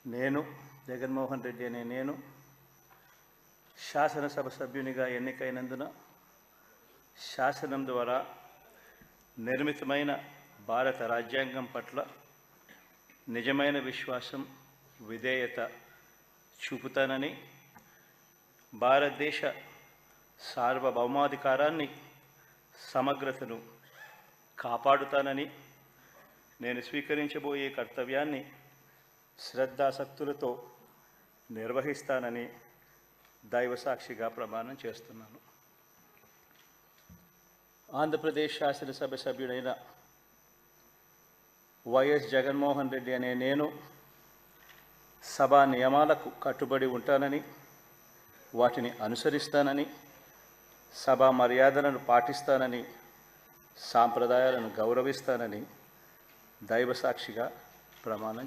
నేను జగన్మోహన్ రెడ్డి అనే నేను శాసనసభ సభ్యునిగా ఎన్నికైనందున శాసనం ద్వారా నిర్మితమైన భారత రాజ్యాంగం పట్ల నిజమైన విశ్వాసం, విధేయత చూపుతానని, భారతదేశ సార్వభౌమాధికారాన్ని, సమగ్రతను కాపాడుతానని, నేను స్వీకరించబోయే కర్తవ్యాన్ని శ్రద్ధాసక్తులతో నిర్వహిస్తానని దైవసాక్షిగా ప్రమాణం చేస్తున్నాను. ఆంధ్రప్రదేశ్ శాసనసభ సభ్యుడైన వైఎస్ జగన్మోహన్ రెడ్డి అనే నేను సభా నియమాలకు కట్టుబడి ఉంటానని, వాటిని అనుసరిస్తానని, సభా మర్యాదలను పాటిస్తానని, సాంప్రదాయాలను గౌరవిస్తానని దైవసాక్షిగా ప్రమాణం